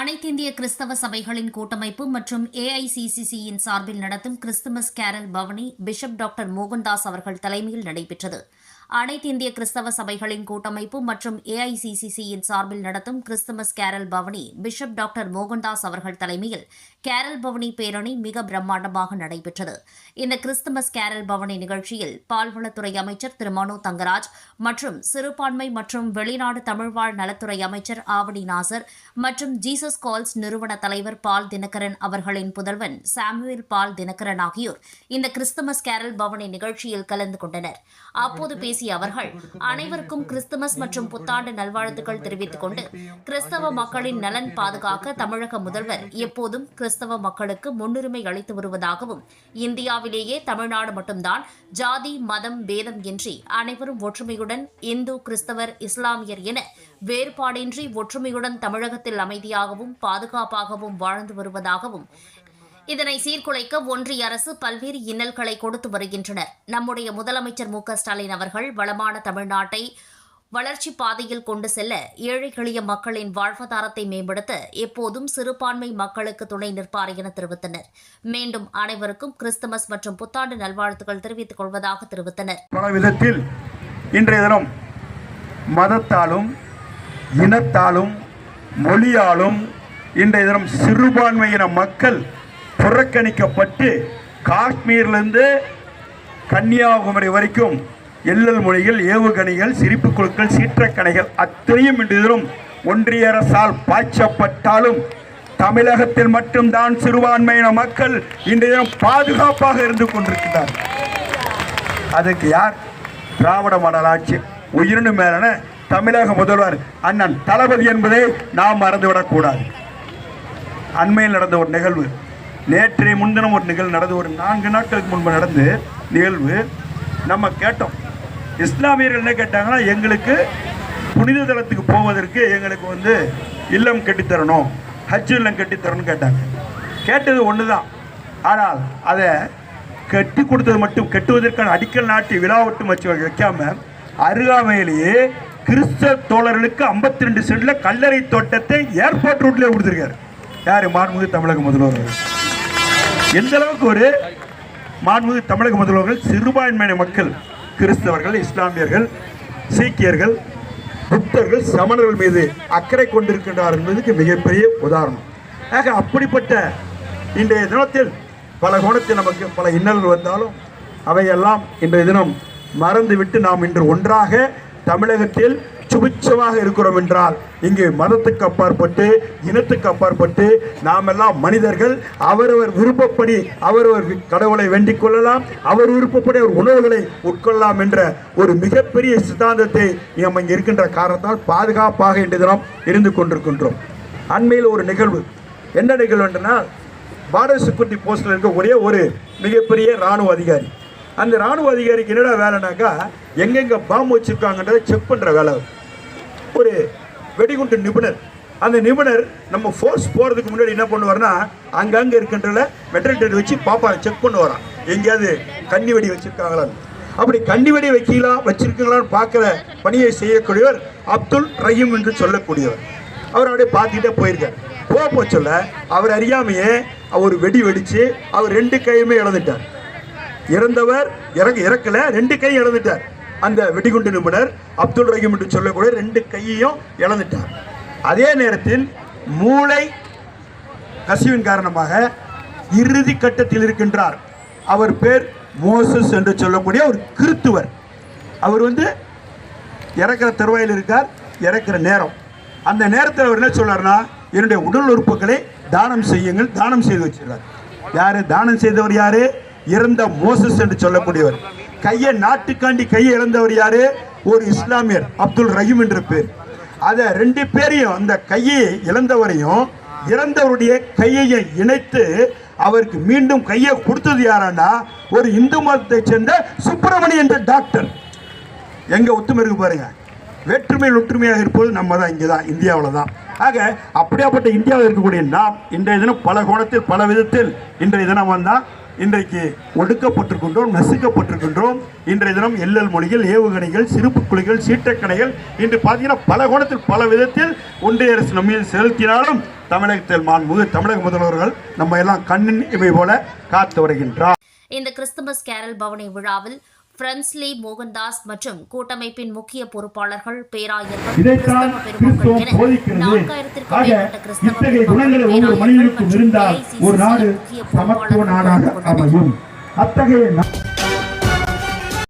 அனைத்திந்திய கிறிஸ்தவ சபைகளின் கூட்டமைப்பு மற்றும் ஏஐசிசிசியின் சார்பில் நடத்தும் கிறிஸ்துமஸ் கேரல் பவனி பிஷப் டாக்டர் மோகன்தாஸ் அவர்கள் தலைமையில் நடைபெற்றது. அனைத்திந்திய கிறிஸ்தவ சபைகளின் கூட்டமைப்பு மற்றும் ஏஐசிசிசியின் சார்பில் நடத்தும் கிறிஸ்துமஸ் கேரல் பவனி பிஷப் டாக்டர் மோகன்தாஸ் அவர்கள் தலைமையில் கேரல் பவனி பேரணி மிக பிரம்மாண்டமாக நடைபெற்றது. இந்த கிறிஸ்துமஸ் கேரல் பவனி நிகழ்ச்சியில் பால்வளத்துறை அமைச்சர் திரு மனோ தங்கராஜ் மற்றும் சிறுபான்மை மற்றும் வெளிநாடு தமிழ்வாழ் நலத்துறை அமைச்சர் ஆவடி நாசர் மற்றும் ஜீசஸ் கால்ஸ் நிறுவன தலைவர் பால் தினகரன் அவர்களின் புதல்வன் சாமுவேல் பால் தினகரன் ஆகியோர் இந்த கிறிஸ்துமஸ் கேரல் பவனி நிகழ்ச்சியில் கலந்து கொண்டனர். அப்போது பேசிய அவர்கள் அனைவருக்கும் கிறிஸ்துமஸ் மற்றும் புத்தாண்டு நல்வாழ்த்துக்கள் தெரிவித்துக் கொண்டு கிறிஸ்தவ மக்களின் நலன் பாதுகாக்க தமிழக முதல்வர் எப்போதும் கிறிஸ்தவ மக்களுக்கு முன்னுரிமை அளித்து வருவதாகவும், இந்தியாவிலேயே தமிழ்நாடு மட்டும்தான் ஜாதி மதம் பேதம் இன்றி அனைவரும் ஒற்றுமையுடன் இந்து கிறிஸ்தவர் இஸ்லாமியர் என வேறுபாடின்றி ஒற்றுமையுடன் தமிழகத்தில் அமைதியாகவும் பாதுகாப்பாகவும் வாழ்ந்து வருவதாகவும், இதனை சீர்குலைக்க ஒன்றிய அரசு பல்வேறு இன்னல்களை கொடுத்து வருகின்றனர். நம்முடைய முதலமைச்சர் மு க ஸ்டாலின் அவர்கள் வளமான தமிழ்நாட்டை வளர்ச்சி பாதையில் கொண்டு செல்ல ஏழை எளிய மக்களின் வாழ்வாதாரத்தை மேம்படுத்த எப்போதும் சிறுபான்மை மக்களுக்கு துணை நிற்பார் என தெரிவித்தனர். மீண்டும் அனைவருக்கும் கிறிஸ்துமஸ் மற்றும் புத்தாண்டு நல்வாழ்த்துக்கள் தெரிவித்துக் கொள்வதாக தெரிவித்தனர். பல விதத்தில் இன்றைய தினம் மதத்தாலும் இனத்தாலும் மொழியாலும் இன்றைய தினம் சிறுபான்மையின மக்கள் புறக்கணிக்கப்பட்டு காஷ்மீரிலிருந்து கன்னியாகுமரி வரைக்கும் எல்லல் மொழிகள், ஏவுகணைகள், சிரிப்பு குழுக்கள், சீற்றக்கணைகள் அத்தனையும் இன்று தினம் ஒன்றிய அரசால் பாய்ச்சப்பட்டாலும் தமிழகத்தில் மட்டும்தான் சிறுபான்மையின மக்கள் இன்றைய தினம் பாதுகாப்பாக இருந்து கொண்டிருக்கிறார். அதுக்கு யார்? திராவிட மாடல் ஆட்சி. உயிரினு மேலான தமிழக முதல்வர் அண்ணன் தளபதி என்பதை நாம் மறந்துவிடக்கூடாது. அண்மையில் நடந்த ஒரு நிகழ்வு, நேற்றைய முன்தினம் ஒரு நிகழ்வு நடந்து, ஒரு 4 நாட்களுக்கு முன்பு நடந்து நிகழ்வு நம்ம கேட்டோம். இஸ்லாமியர்கள் என்ன கேட்டாங்கன்னா, எங்களுக்கு புனித தலத்துக்கு போவதற்கு எங்களுக்கு இல்லம் கட்டித்தரணும், ஹஜ் இல்லம் கட்டித்தரணும்னு கேட்டாங்க. கேட்டது ஒன்று தான். ஆனால் அதை கட்டி கொடுத்தது மட்டும், கட்டுவதற்கான அடிக்கல் நாட்டி விழாவட்டும் வைக்காம அருகாமையிலேயே கிறிஸ்தவ தோழர்களுக்கு 52 சென்ட்ல கல்லறை தோட்டத்தை ஏர்போர்ட் ரோட்லேயே கொடுத்துருக்காரு. யார்? மாண்புமிகு தமிழக முதல்வர். எந்த அளவுக்கு ஒரு மாண்புமிகு தமிழக முதல்வர்கள் சிறுபான்மையின மக்கள், கிறிஸ்தவர்கள், இஸ்லாமியர்கள், சீக்கியர்கள், புத்தர்கள், சமணர்கள் மீது அக்கறை கொண்டிருக்கின்றார் என்பதற்கு மிகப்பெரிய உதாரணம். ஆக அப்படிப்பட்ட இன்றைய தினத்தில் பல கோணத்தில் நமக்கு பல இன்னல்கள் வந்தாலும் அவையெல்லாம் இன்றைய தினம் மறந்துவிட்டு நாம் இன்று ஒன்றாக தமிழகத்தில் சுபிட்சமாக இருக்கிறோம் என்றால், இங்கு மதத்துக்கு அப்பாற்பட்டு இனத்துக்கு அப்பாற்பட்டு நாம் எல்லாம் மனிதர்கள். அவரவர் விருப்பப்படி அவரவர் கடவுளை வேண்டிக் கொள்ளலாம், அவர் விருப்பப்படி அவர் உணவுகளை உட்கொள்ளலாம் என்ற ஒரு மிகப்பெரிய சித்தாந்தத்தை நம்ம இங்கே இருக்கின்ற காரணத்தால் பாதுகாப்பாக இன்று தினம் இருந்து கொண்டிருக்கின்றோம். அண்மையில் ஒரு நிகழ்வு, என்ன நிகழ்வு என்றால், பார்டர் செக்யூரிட்டி போஸ்டில் இருக்க ஒரே ஒரு மிகப்பெரிய இராணுவ அதிகாரி. அந்த இராணுவ அதிகாரிக்கு என்னடா வேலைனாக்கா, எங்கெங்கே பாம்பு வச்சுருக்காங்கன்றதை செக் பண்ணுற வேலை. ஒரு வெடிகுண்டு நிபுணர். அந்த நிபுணர் நம்ம ஃபோர்ஸ் போகிறதுக்கு முன்னாடி என்ன பண்ணுவார்னா, அங்கங்கே இருக்கின்றல மெட்ரல் வச்சு பாப்பாரை செக் பண்ண வரான், எங்கேயாவது கன்னி வெடி வச்சுருக்காங்களான்னு. அப்படி கன்னி வெடி வச்சிருக்கீங்களான்னு பார்க்குற பணியை செய்யக்கூடியவர் அப்துல் ரஹீம் என்று சொல்லக்கூடியவர். அவர் அப்படியே பார்த்துக்கிட்டே போயிருக்கார். போக சொல்ல அவர் அறியாமையே அவர் வெடி வெடித்து அவர் 2 கையுமே இழந்துட்டார். இறந்தவர் இறக்கல, 2 கை இழந்துட்டார். அந்த வெடிகுண்டு நிபுணர் அப்துல் ரஹீம் என்று சொல்லக்கூடிய 2 கையையும் இழந்துட்டார். அதே நேரத்தில் மூளை கசிவின் காரணமாக இறுதி கட்டத்தில் இருக்கின்றார். அவர் பேர் மோசஸ் என்று சொல்லக்கூடிய ஒரு கிறித்துவர். அவர் இறக்கிற தருவாயில் இருக்கார். இறக்கிற நேரம், அந்த நேரத்தில் அவர் என்ன சொல்றாருன்னா, என்னுடைய உடல் உறுப்புகளை தானம் செய்யுங்கள், தானம் செய்து வச்சிருக்கார். யாரு தானம் செய்தவர்? யாரு? இறந்த மோசஸ் என்று சொல்லக்கூடியவர். கையை நாட்டுக்காண்டி கையை இழந்தவர் யாரு? ஒரு இஸ்லாமியர், அப்துல் ரஹீம் என்ற பேர். அதை 2 பேரையும், அந்த கையை இழந்தவரையும் இறந்தவருடைய கையை இணைத்து அவருக்கு மீண்டும் கையை கொடுத்தது யாரானா, ஒரு இந்து மதத்தை சேர்ந்த சுப்பிரமணியன் என்ற டாக்டர். எங்க ஒத்துமை இருக்கு பாருங்க. வேற்றுமையில் ஒற்றுமையாக இருப்பது நம்ம தான், இங்கே தான், இந்தியாவில் தான். ஆக அப்படியாப்பட்ட இந்தியாவில் இருக்கக்கூடிய நாம் இன்றைய தினம் பல கோணத்தில் பல விதத்தில் இன்றைய தினம் வந்தால் இன்றைக்கு ஒடுக்கப்பட்டிருக்கின்றோம், நசுக்கப்பட்டிருக்கின்றோம். இன்றைய தினம் எல்லல் மொழிகள், ஏவுகணைகள், சிறுப்புக்குழிகள், சீட்டக்கணைகள் இன்று பார்த்தீங்கன்னா பல கோணத்தில் பல விதத்தில் ஒன்றிய அரசு நம்ம செலுத்தினாலும் தமிழகத்தில் தமிழக முதல்வர்கள் நம்ம எல்லாம் கண்ணின் இவை போல காத்து வருகின்றார். இந்த கிறிஸ்துமஸ் கேரல் பவனி விழாவில் பிரான்ஸ்லி மோகன்தாஸ் மற்றும் கூட்டமைப்பின் முக்கிய பொறுப்பாளர்கள், பேராயர்கள், கிறிஸ்தவ பெருமக்கள் என 4000க்கும் மேற்பட்ட கிறிஸ்தவ பெருமக்கள், பேராயர்கள் மற்றும் AICCC முக்கிய பொறுப்பாளர்கள் அத்தகைய